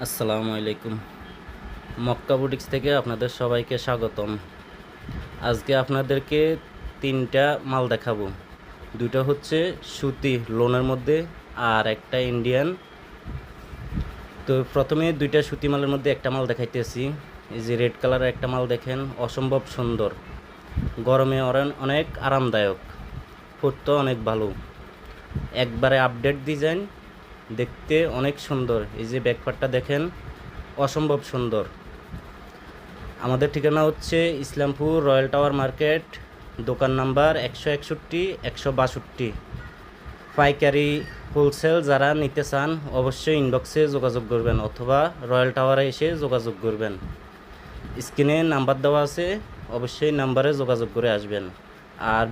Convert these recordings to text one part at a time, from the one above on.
আসসালামু আলাইকুম। মক্কা বুটিক্স থেকে আপনাদের সবাইকে স্বাগতম। আজকে আপনাদেরকে তিনটা মাল দেখাবো। দুটো হচ্ছে সুতি লোনের মধ্যে আর একটা ইন্ডিয়ান। তো প্রথমে দুইটা সুতি মালের মধ্যে একটা মাল দেখাইতেছি। এই যে রেড কালারের একটা মাল দেখেন, অসম্ভব সুন্দর, গরমে অনেক আরামদায়ক, পরতে অনেক ভালো, একবারে আপডেট ডিজাইন, দেখতে অনেক সুন্দর। এই যে ব্যাকপার্টটা দেখেন, অসম্ভব সুন্দর। আমাদের ঠিকানা হচ্ছে ইসলামপুর রয়্যাল টাওয়ার মার্কেট, দোকান নাম্বার 161 162। পাইকারি হোলসেল যারা নিতে চান অবশ্যই ইনবক্সে যোগাযোগ করবেন অথবা রয়্যাল টাওয়ারে এসে যোগাযোগ করবেন। স্ক্রিনে নাম্বার দেওয়া আছে, অবশ্যই নাম্বারে যোগাযোগ করে আসবেন। আর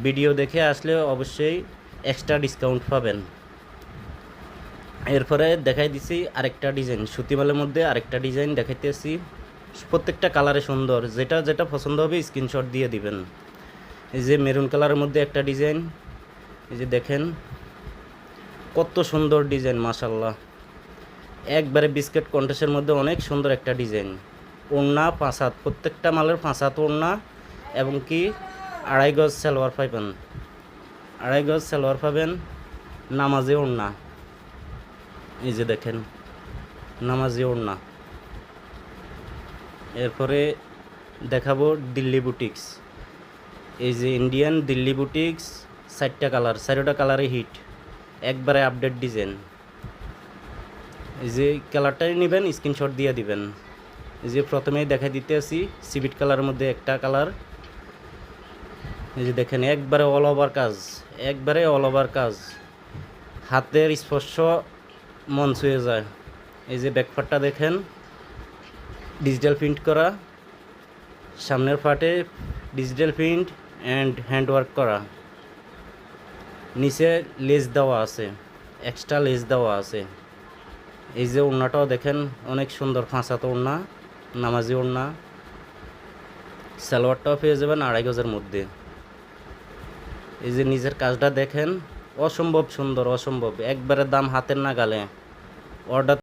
ভিডিও দেখে আসলে অবশ্যই এক্সট্রা ডিসকাউন্ট পাবেন। এরপরে দেখাই দিছি আরেকটা ডিজাইন, সুতিমালের মধ্যে আরেকটা ডিজাইন দেখাইতেছি। প্রত্যেকটা কালারে সুন্দর, যেটা যেটা পছন্দ হবে স্ক্রিনশট দিয়ে দিবেন। এই যে মেরুন কালারের মধ্যে একটা ডিজাইন, এই যে দেখেন কত সুন্দর ডিজাইন, মাশাল্লাহ, একবারে বিস্কিট কন্ট্রাস্টের মধ্যে অনেক সুন্দর একটা ডিজাইন। ওড়না 5 হাত, প্রত্যেকটা মালের 5 হাত ওড়না, এবং কি 2.5 গজ সালোয়ার পাবেন, 2.5 গজ সালোয়ার পাবেন, নামাজি ওড়না। এই যে দেখেন নামাজি ওড়না। এরপরে দেখাবো দিল্লি বুটিক্স। এই যে ইন্ডিয়ান দিল্লি বুটিক্স, 4টা কালার, 4টা কালারে হিট, একবারে আপডেট ডিজাইন। এই যে কালারটাই নেবেন স্ক্রিনশট দিয়ে দিবেন। এই যে প্রথমেই দেখাই দিতে আসি সিভিট কালারের মধ্যে একটা কালার। এই যে দেখেন একবারে অল ওভার কাজ, একবারে অল ওভার কাজ, হাতের স্পর্শ মন ছুঁয়ে যায়। এই যে ব্যাকপার্টটা দেখেন, ডিজিটাল প্রিন্ট করা, সামনের পার্টে ডিজিটাল প্রিন্ট অ্যান্ড হ্যান্ডওয়ার্ক করা, নিচে লেস দেওয়া আছে, এক্সট্রা লেস দেওয়া আছে। এই যে ওড়নাটাও দেখেন অনেক সুন্দর, 5 হাত ওড়না, নামাজি ওড়না। সালোয়ারটাও পেয়ে যাবেন 2.5 গজের মধ্যে। এই যে নিচের কাজটা দেখেন, অসম্ভব সুন্দর, অসম্ভব, একবারে দাম হাতের নাগালে। অর্ডার